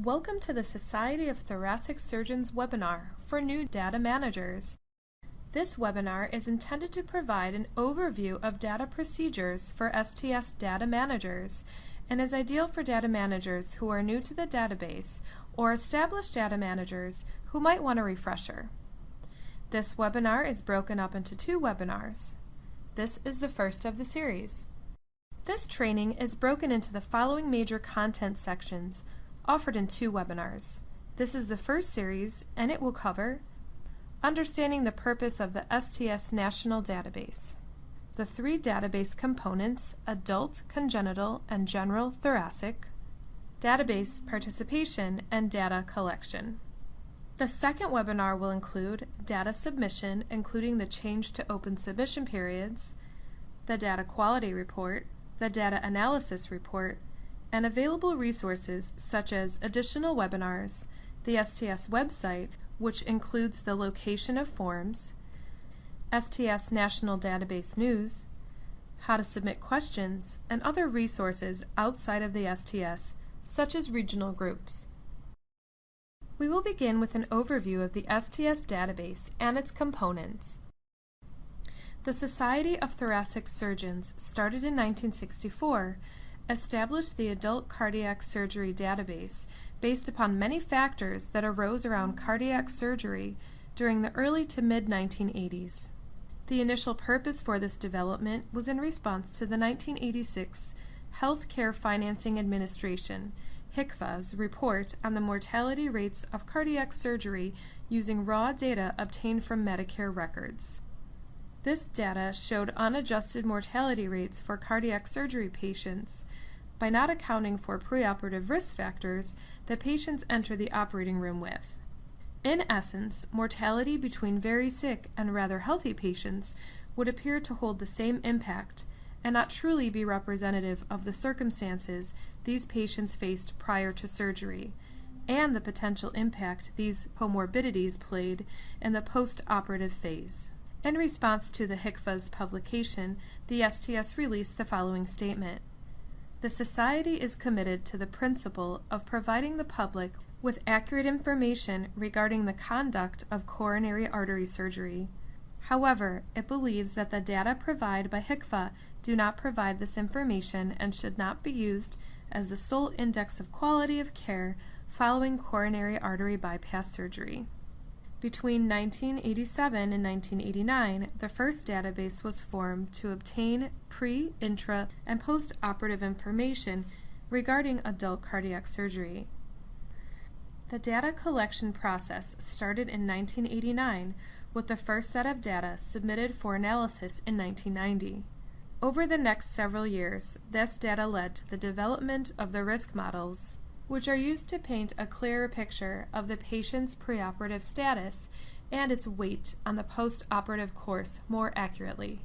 Welcome to the Society of Thoracic Surgeons webinar for new data managers. This webinar is intended to provide an overview of data procedures for STS data managers and is ideal for data managers who are new to the database or established data managers who might want a refresher. This webinar is broken up into two webinars. This is the first of the series. This training is broken into the following major content sections offered in two webinars. This is the first series and it will cover understanding the purpose of the STS National Database, the three database components, adult, congenital, and general thoracic, database participation, and data collection. The second webinar will include data submission, including the change to open submission periods, the data quality report, the data analysis report, and available resources such as additional webinars, the STS website, which includes the location of forms, STS National Database news, how to submit questions, and other resources outside of the STS, such as regional groups. We will begin with an overview of the STS database and its components. The Society of Thoracic Surgeons, started in 1964, established the Adult Cardiac Surgery Database based upon many factors that arose around cardiac surgery during the early to mid-1980s. The initial purpose for this development was in response to the 1986 Healthcare Financing Administration HCFA's report on the mortality rates of cardiac surgery using raw data obtained from Medicare records. This data showed unadjusted mortality rates for cardiac surgery patients by not accounting for preoperative risk factors that patients enter the operating room with. In essence, mortality between very sick and rather healthy patients would appear to hold the same impact and not truly be representative of the circumstances these patients faced prior to surgery and the potential impact these comorbidities played in the post-operative phase. In response to the HCFA's publication, the STS released the following statement. The Society is committed to the principle of providing the public with accurate information regarding the conduct of coronary artery surgery. However, it believes that the data provided by HCFA do not provide this information and should not be used as the sole index of quality of care following coronary artery bypass surgery. Between 1987 and 1989, the first database was formed to obtain pre-, intra-, and post-operative information regarding adult cardiac surgery. The data collection process started in 1989 with the first set of data submitted for analysis in 1990. Over the next several years, this data led to the development of the risk models, which are used to paint a clearer picture of the patient's preoperative status and its weight on the post-operative course more accurately.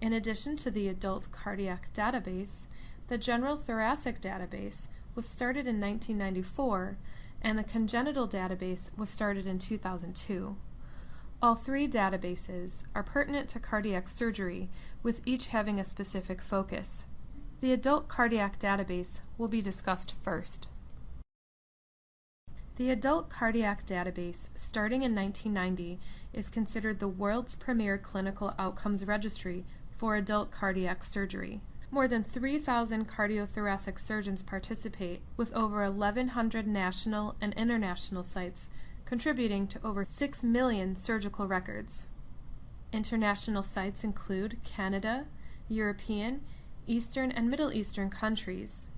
In addition to the adult cardiac database, the general thoracic database was started in 1994 and the congenital database was started in 2002. All three databases are pertinent to cardiac surgery, with each having a specific focus. The adult cardiac database will be discussed first. The adult cardiac database, starting in 1990, is considered the world's premier clinical outcomes registry for adult cardiac surgery. More than 3,000 cardiothoracic surgeons participate, with over 1,100 national and international sites contributing to over 6 million surgical records. International sites include Canada, European, Eastern and Middle Eastern countries.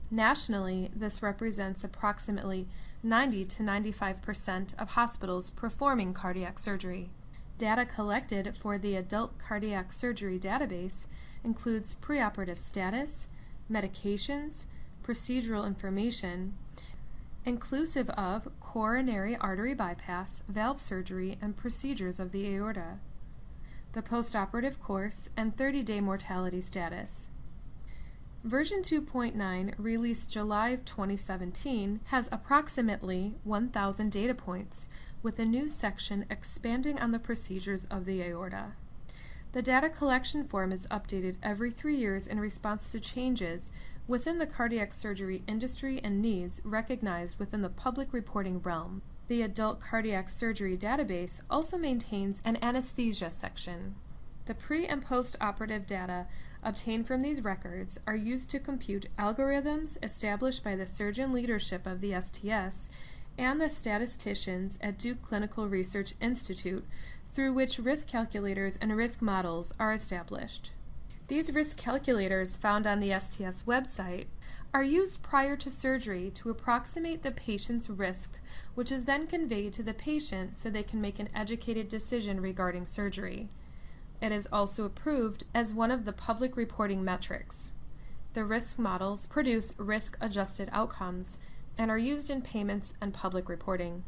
Nationally, this represents approximately 90 to 95% of hospitals performing cardiac surgery. Data collected for the Adult Cardiac Surgery Database includes preoperative status, medications, procedural information, inclusive of coronary artery bypass, valve surgery, and procedures of the aorta, the postoperative course, and 30-day mortality status. Version 2.9, released July of 2017, has approximately 1,000 data points, with a new section expanding on the procedures of the aorta. The data collection form is updated every 3 years in response to changes within the cardiac surgery industry and needs recognized within the public reporting realm. The Adult Cardiac Surgery Database also maintains an anesthesia section. The pre- and post-operative data obtained from these records are used to compute algorithms established by the surgeon leadership of the STS and the statisticians at Duke Clinical Research Institute, through which risk calculators and risk models are established. These risk calculators found on the STS website are used prior to surgery to approximate the patient's risk, which is then conveyed to the patient so they can make an educated decision regarding surgery. It is also approved as one of the public reporting metrics. The risk models produce risk-adjusted outcomes and are used in payments and public reporting.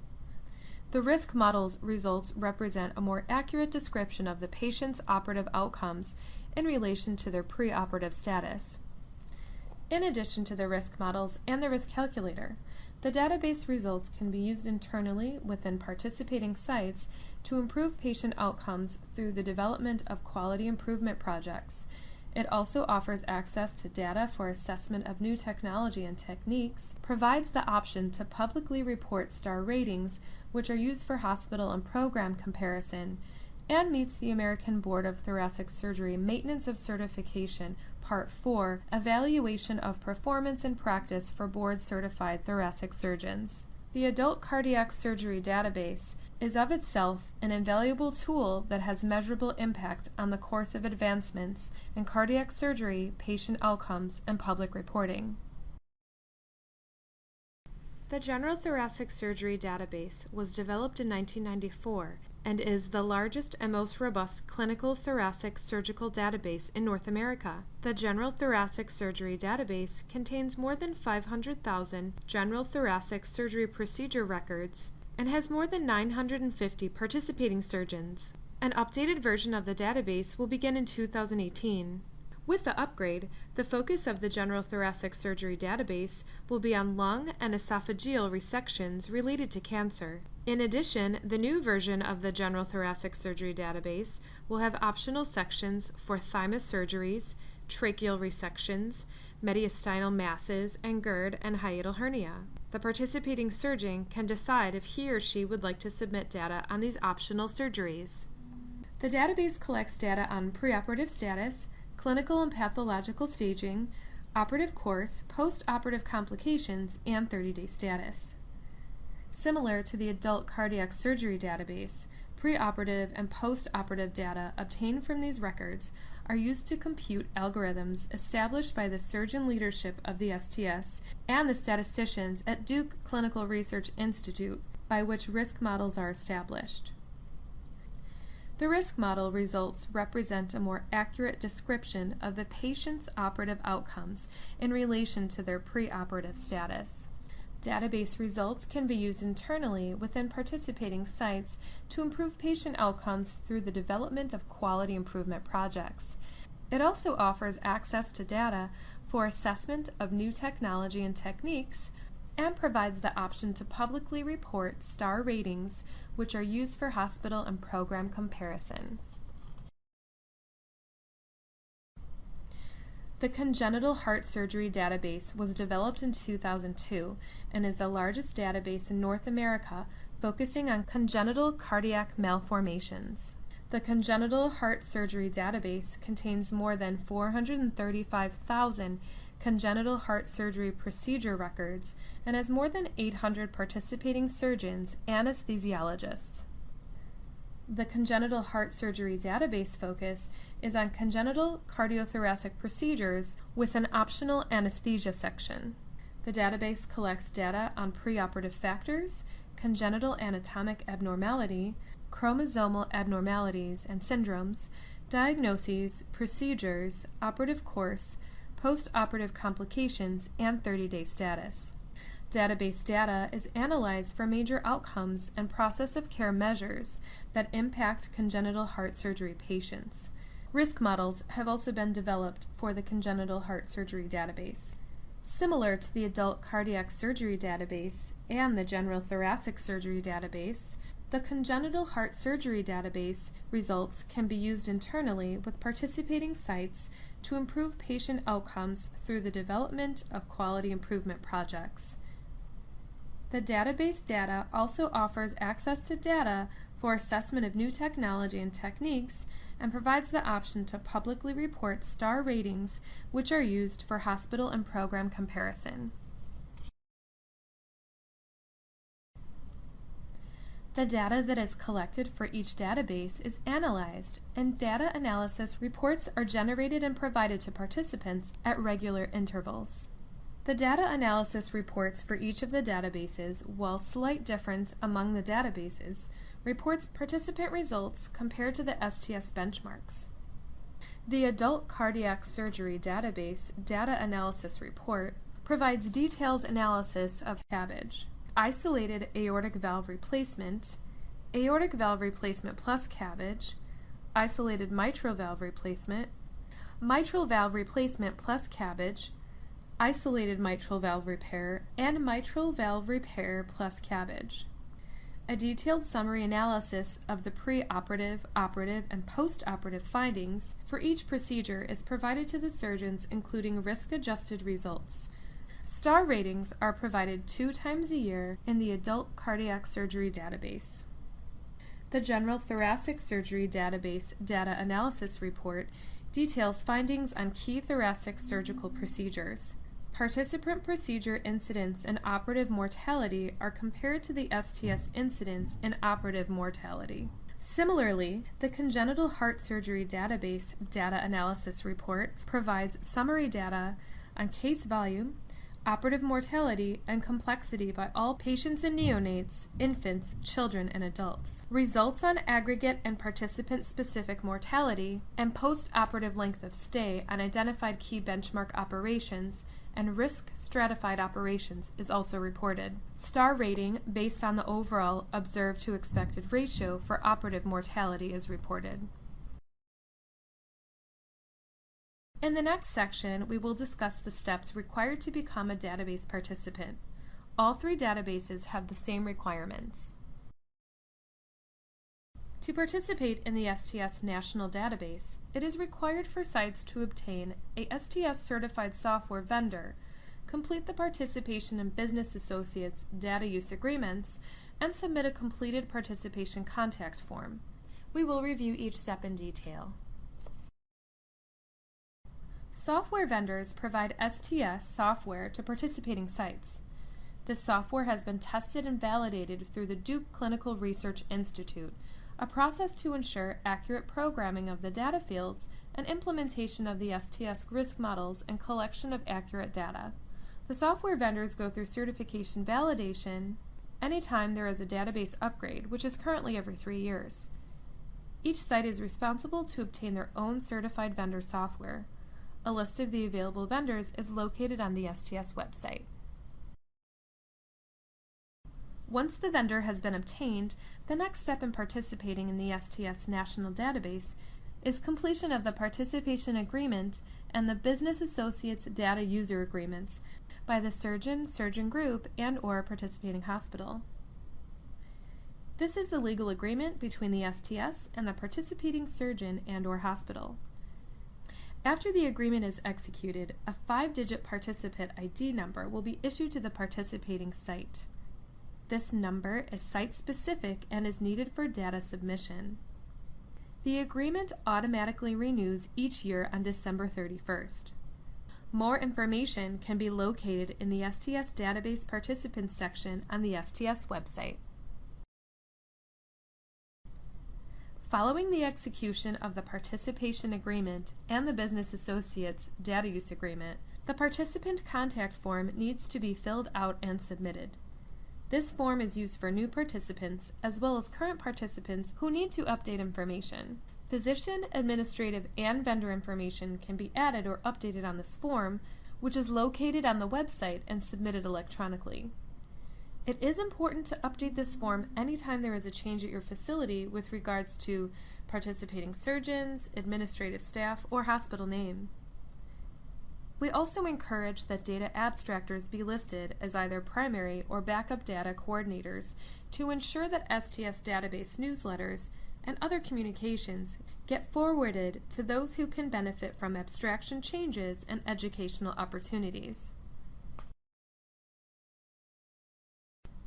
The risk model's results represent a more accurate description of the patient's operative outcomes in relation to their preoperative status. In addition to the risk models and the risk calculator, the database results can be used internally within participating sites to improve patient outcomes through the development of quality improvement projects. It also offers access to data for assessment of new technology and techniques, provides the option to publicly report star ratings, which are used for hospital and program comparison, and meets the American Board of Thoracic Surgery Maintenance of Certification, Part 4, Evaluation of Performance and Practice for Board-Certified Thoracic Surgeons. The Adult Cardiac Surgery Database is of itself an invaluable tool that has measurable impact on the course of advancements in cardiac surgery, patient outcomes, and public reporting. The General Thoracic Surgery Database was developed in 1994 and is the largest and most robust clinical thoracic surgical database in North America. The General Thoracic Surgery Database contains more than 500,000 general thoracic surgery procedure records and has more than 950 participating surgeons. An updated version of the database will begin in 2018. With the upgrade, the focus of the General Thoracic Surgery Database will be on lung and esophageal resections related to cancer. In addition, the new version of the General Thoracic Surgery Database will have optional sections for thymus surgeries, tracheal resections, mediastinal masses, and GERD and hiatal hernia. The participating surgeon can decide if he or she would like to submit data on these optional surgeries. The database collects data on preoperative status, clinical and pathological staging, operative course, post-operative complications, and 30-day status. Similar to the Adult Cardiac Surgery Database, preoperative and post-operative data obtained from these records are used to compute algorithms established by the surgeon leadership of the STS and the statisticians at Duke Clinical Research Institute, by which risk models are established. The risk model results represent a more accurate description of the patient's operative outcomes in relation to their preoperative status. Database results can be used internally within participating sites to improve patient outcomes through the development of quality improvement projects. It also offers access to data for assessment of new technology and techniques, and provides the option to publicly report star ratings, which are used for hospital and program comparison. The Congenital Heart Surgery Database was developed in 2002 and is the largest database in North America focusing on congenital cardiac malformations. The Congenital Heart Surgery Database contains more than 435,000 congenital heart surgery procedure records and has more than 800 participating surgeons and anesthesiologists. The Congenital Heart Surgery Database focus is on congenital cardiothoracic procedures with an optional anesthesia section. The database collects data on preoperative factors, congenital anatomic abnormality, chromosomal abnormalities and syndromes, diagnoses, procedures, operative course, post-operative complications, and 30-day status. Database data is analyzed for major outcomes and process of care measures that impact congenital heart surgery patients. Risk models have also been developed for the Congenital Heart Surgery Database. Similar to the Adult Cardiac Surgery Database and the General Thoracic Surgery Database, The Congenital Heart Surgery Database results can be used internally with participating sites to improve patient outcomes through the development of quality improvement projects. The database data also offers access to data for assessment of new technology and techniques and provides the option to publicly report star ratings, which are used for hospital and program comparison. The data that is collected for each database is analyzed, and data analysis reports are generated and provided to participants at regular intervals. The data analysis reports for each of the databases, while slight difference among the databases, reports participant results compared to the STS benchmarks. The Adult Cardiac Surgery Database Data Analysis Report provides detailed analysis of CABG, isolated aortic valve replacement plus CABG, isolated mitral valve replacement plus CABG, isolated mitral valve repair, and mitral valve repair plus CABG. A detailed summary analysis of the pre-operative, operative, and post-operative findings for each procedure is provided to the surgeons, including risk-adjusted results. Star ratings are provided 2 times a year in the Adult Cardiac Surgery Database. The General Thoracic Surgery Database Data Analysis Report details findings on key thoracic surgical procedures. Participant procedure incidence and operative mortality are compared to the STS incidence and operative mortality. Similarly, the Congenital Heart Surgery Database Data Analysis Report provides summary data on case volume, operative mortality, and complexity by all patients and neonates, infants, children, and adults. Results on aggregate and participant-specific mortality and post-operative length of stay on identified key benchmark operations and risk-stratified operations is also reported. Star rating based on the overall observed to expected ratio for operative mortality is reported. In the next section, we will discuss the steps required to become a database participant. All 3 databases have the same requirements. To participate in the STS National Database, it is required for sites to obtain a STS certified software vendor, complete the Participation and Business Associates data use agreements, and submit a completed participation contact form. We will review each step in detail. Software vendors provide STS software to participating sites. This software has been tested and validated through the Duke Clinical Research Institute, a process to ensure accurate programming of the data fields and implementation of the STS risk models and collection of accurate data. The software vendors go through certification validation anytime there is a database upgrade, which is currently every 3 years. Each site is responsible to obtain their own certified vendor software. A list of the available vendors is located on the STS website. Once the vendor has been obtained, the next step in participating in the STS National Database is completion of the Participation Agreement and the Business Associates Data User Agreements by the surgeon, surgeon group, and/or participating hospital. This is the legal agreement between the STS and the participating surgeon and/or hospital. After the agreement is executed, a 5-digit participant ID number will be issued to the participating site. This number is site-specific and is needed for data submission. The agreement automatically renews each year on December 31st. More information can be located in the STS Database Participants section on the STS website. Following the execution of the Participation Agreement and the Business Associates Data Use Agreement, the participant contact form needs to be filled out and submitted. This form is used for new participants as well as current participants who need to update information. Physician, administrative, and vendor information can be added or updated on this form, which is located on the website and submitted electronically. It is important to update this form anytime there is a change at your facility with regards to participating surgeons, administrative staff, or hospital name. We also encourage that data abstractors be listed as either primary or backup data coordinators to ensure that STS database newsletters and other communications get forwarded to those who can benefit from abstraction changes and educational opportunities.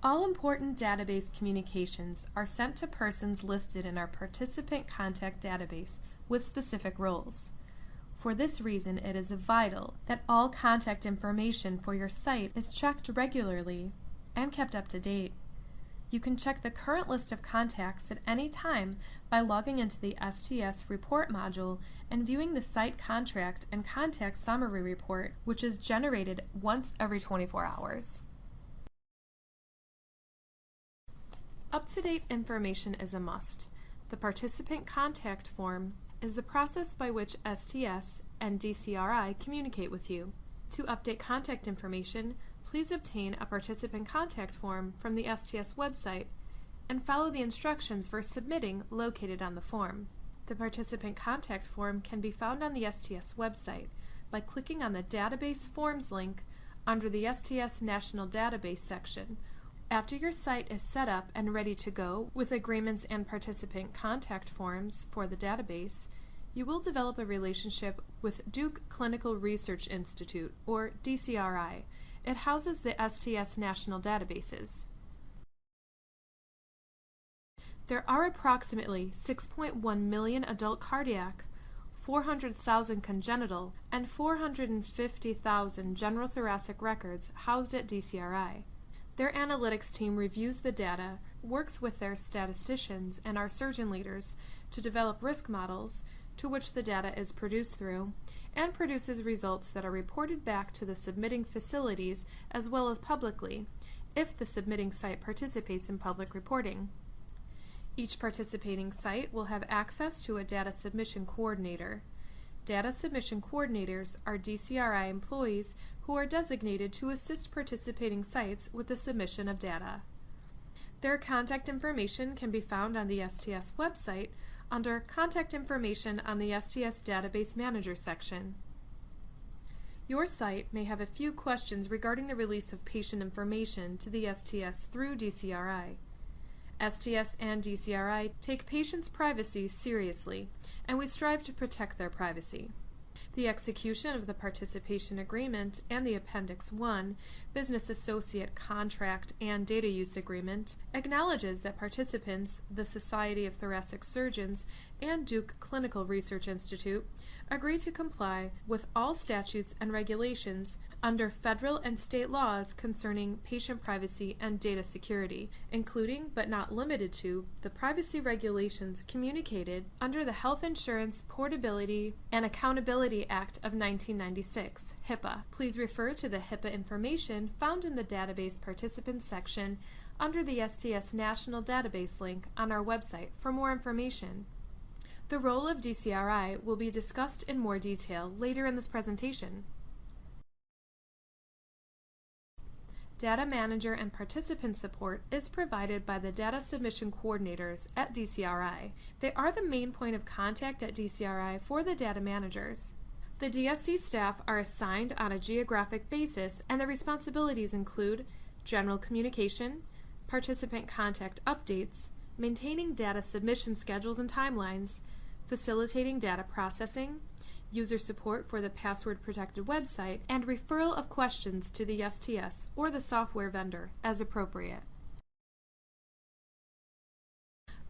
All important database communications are sent to persons listed in our participant contact database with specific roles. For this reason, it is vital that all contact information for your site is checked regularly and kept up to date. You can check the current list of contacts at any time by logging into the STS Report module and viewing the Site Contract and Contact Summary Report, which is generated once every 24 hours. Up-to-date information is a must. The Participant Contact Form is the process by which STS and DCRI communicate with you. To update contact information, please obtain a Participant Contact Form from the STS website and follow the instructions for submitting located on the form. The Participant Contact Form can be found on the STS website by clicking on the Database Forms link under the STS National Database section. After your site is set up and ready to go with agreements and participant contact forms for the database, you will develop a relationship with Duke Clinical Research Institute, or DCRI. It houses the STS National Databases. There are approximately 6.1 million adult cardiac, 400,000 congenital, and 450,000 general thoracic records housed at DCRI. Their analytics team reviews the data, works with their statisticians and our surgeon leaders to develop risk models to which the data is produced through, and produces results that are reported back to the submitting facilities as well as publicly, if the submitting site participates in public reporting. Each participating site will have access to a data submission coordinator. Data submission coordinators are DCRI employees who are designated to assist participating sites with the submission of data. Their contact information can be found on the STS website under Contact Information on the STS Database Manager section. Your site may have a few questions regarding the release of patient information to the STS through DCRI. STS and DCRI take patients' privacy seriously, and we strive to protect their privacy. The execution of the Participation Agreement and the Appendix 1, Business Associate Contract and Data Use Agreement, acknowledges that participants, the Society of Thoracic Surgeons, and Duke Clinical Research Institute agree to comply with all statutes and regulations under federal and state laws concerning patient privacy and data security, including but not limited to the privacy regulations communicated under the Health Insurance Portability and Accountability Act of 1996, HIPAA. Please refer to the HIPAA information found in the Database Participants section under the STS National Database link on our website for more information. The role of DCRI will be discussed in more detail later in this presentation. Data manager and participant support is provided by the data submission coordinators at DCRI. They are the main point of contact at DCRI for the data managers. The DSC staff are assigned on a geographic basis, and their responsibilities include general communication, participant contact updates, maintaining data submission schedules and timelines, facilitating data processing, user support for the password-protected website, and referral of questions to the STS or the software vendor as appropriate.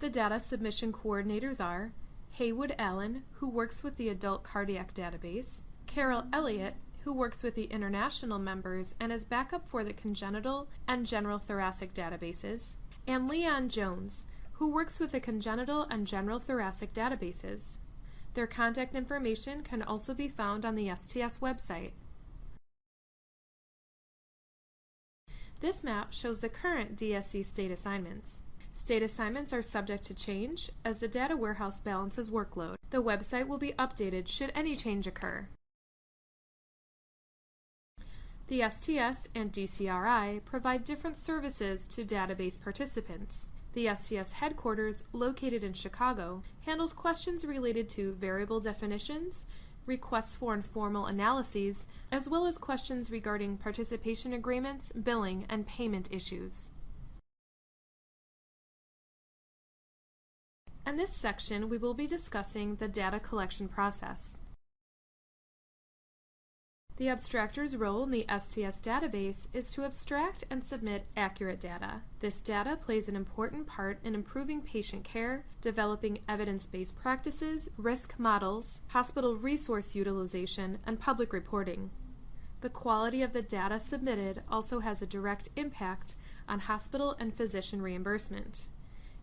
The data submission coordinators are Haywood Allen, who works with the Adult Cardiac Database, Carol Elliott, who works with the international members and is backup for the Congenital and General Thoracic databases, and Leon Jones, who works with the Congenital and General Thoracic databases. Their contact information can also be found on the STS website. This map shows the current DSC state assignments. State assignments are subject to change as the data warehouse balances workload. The website will be updated should any change occur. The STS and DCRI provide different services to database participants. The STS headquarters, located in Chicago, handles questions related to variable definitions, requests for informal analyses, as well as questions regarding participation agreements, billing, and payment issues. In this section, we will be discussing the data collection process. The abstractor's role in the STS database is to abstract and submit accurate data. This data plays an important part in improving patient care, developing evidence-based practices, risk models, hospital resource utilization, and public reporting. The quality of the data submitted also has a direct impact on hospital and physician reimbursement.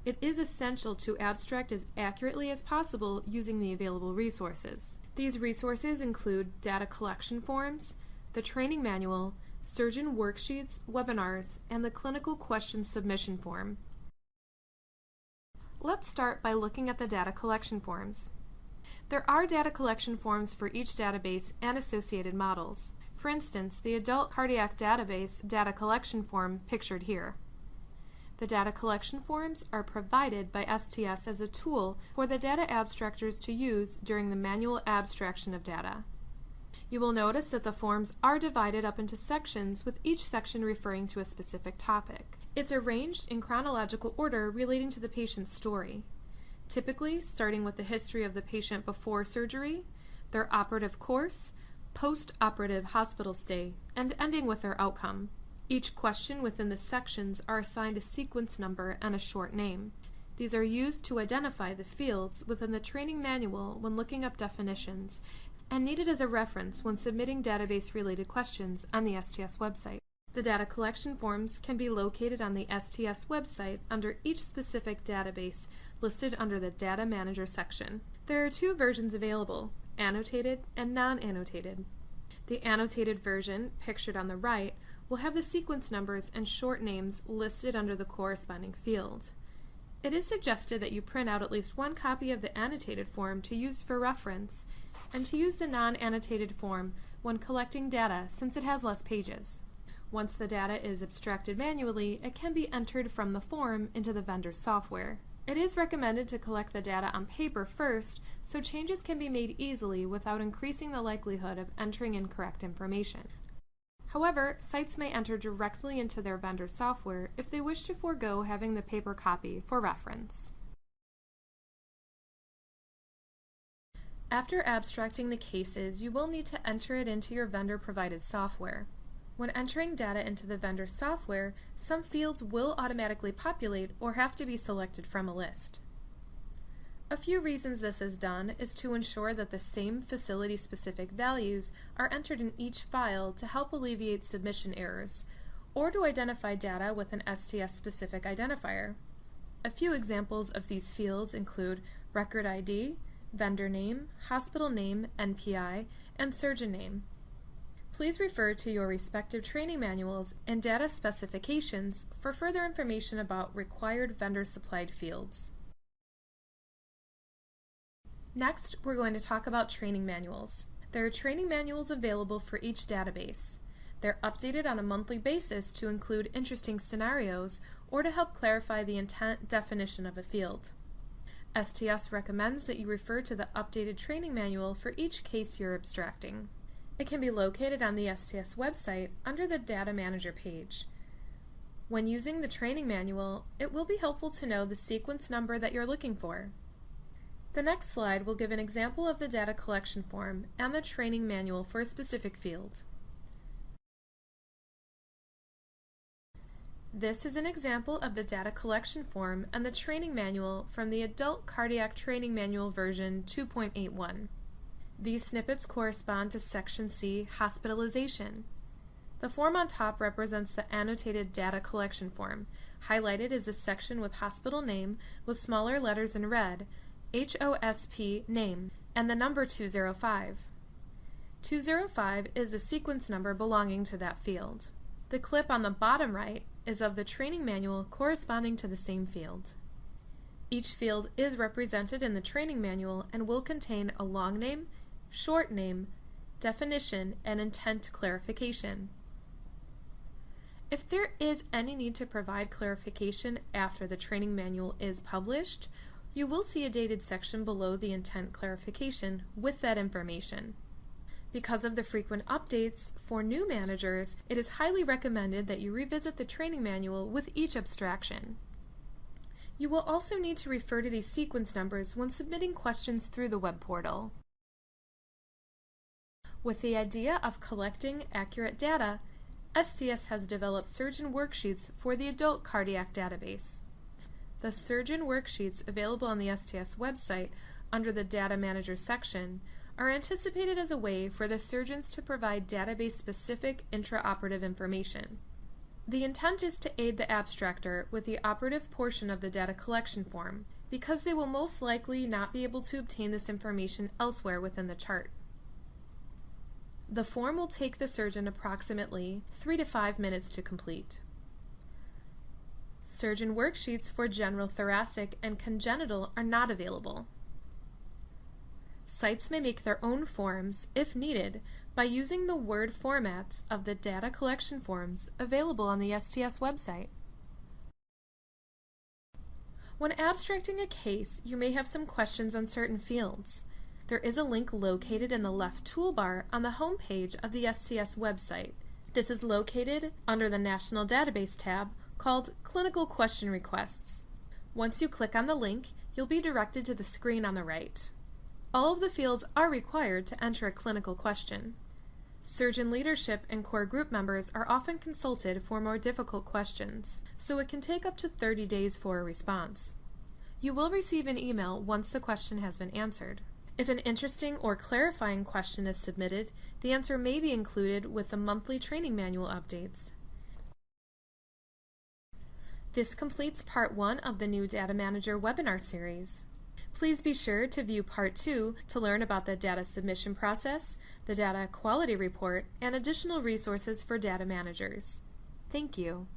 It is essential to abstract as accurately as possible using the available resources. These resources include data collection forms, the training manual, surgeon worksheets, webinars, and the clinical question submission form. Let's start by looking at the data collection forms. There are data collection forms for each database and associated models. For instance, the Adult Cardiac Database data collection form pictured here. The data collection forms are provided by STS as a tool for the data abstractors to use during the manual abstraction of data. You will notice that the forms are divided up into sections, with each section referring to a specific topic. It's arranged in chronological order relating to the patient's story, typically starting with the history of the patient before surgery, their operative course, post-operative hospital stay, and ending with their outcome. Each question within the sections are assigned a sequence number and a short name. These are used to identify the fields within the training manual when looking up definitions, and needed as a reference when submitting database-related questions on the STS website. The data collection forms can be located on the STS website under each specific database listed under the Data Manager section. There are two versions available, annotated and non-annotated. The annotated version, pictured on the right, will have the sequence numbers and short names listed under the corresponding field. It is suggested that you print out at least one copy of the annotated form to use for reference, and to use the non-annotated form when collecting data since it has less pages. Once the data is abstracted manually, it can be entered from the form into the vendor's software. It is recommended to collect the data on paper first, so changes can be made easily without increasing the likelihood of entering incorrect information. However, sites may enter directly into their vendor software if they wish to forego having the paper copy for reference. After abstracting the cases, you will need to enter it into your vendor-provided software. When entering data into the vendor software, some fields will automatically populate or have to be selected from a list. A few reasons this is done is to ensure that the same facility-specific values are entered in each file to help alleviate submission errors, or to identify data with an STS-specific identifier. A few examples of these fields include record ID, vendor name, hospital name, NPI, and surgeon name. Please refer to your respective training manuals and data specifications for further information about required vendor-supplied fields. Next, we're going to talk about training manuals. There are training manuals available for each database. They're updated on a monthly basis to include interesting scenarios or to help clarify the intent definition of a field. STS recommends that you refer to the updated training manual for each case you're abstracting. It can be located on the STS website under the Data Manager page. When using the training manual, it will be helpful to know the sequence number that you're looking for. The next slide will give an example of the data collection form and the training manual for a specific field. This is an example of the data collection form and the training manual from the Adult Cardiac Training Manual version 2.81. These snippets correspond to Section C, Hospitalization. The form on top represents the annotated data collection form. Highlighted is the section with hospital name with smaller letters in red, HOSP name, and the number 205. 205 is the sequence number belonging to that field. The clip on the bottom right is of the training manual corresponding to the same field. Each field is represented in the training manual and will contain a long name, short name, definition, and intent clarification. If there is any need to provide clarification after the training manual is published, You will see a dated section below the intent clarification with that information. Because of the frequent updates for new managers, it is highly recommended that you revisit the training manual with each abstraction. You will also need to refer to these sequence numbers when submitting questions through the web portal. With the idea of collecting accurate data, STS has developed surgeon worksheets for the adult cardiac database. The surgeon worksheets available on the STS website under the Data Manager section are anticipated as a way for the surgeons to provide database-specific intraoperative information. The intent is to aid the abstractor with the operative portion of the data collection form, because they will most likely not be able to obtain this information elsewhere within the chart. The form will take the surgeon approximately 3 to 5 minutes to complete. Surgeon worksheets for general thoracic and congenital are not available. Sites may make their own forms, if needed, by using the Word formats of the data collection forms available on the STS website. When abstracting a case, you may have some questions on certain fields. There is a link located in the left toolbar on the home page of the STS website. This is located under the National Database tab called Clinical Question Requests. Once you click on the link, you'll be directed to the screen on the right. All of the fields are required to enter a clinical question. Surgeon leadership and core group members are often consulted for more difficult questions, so it can take up to 30 days for a response. You will receive an email once the question has been answered. If an interesting or clarifying question is submitted, the answer may be included with the monthly training manual updates. This completes Part 1 of the new Data Manager webinar series. Please be sure to view Part 2 to learn about the data submission process, the data quality report, and additional resources for data managers. Thank you.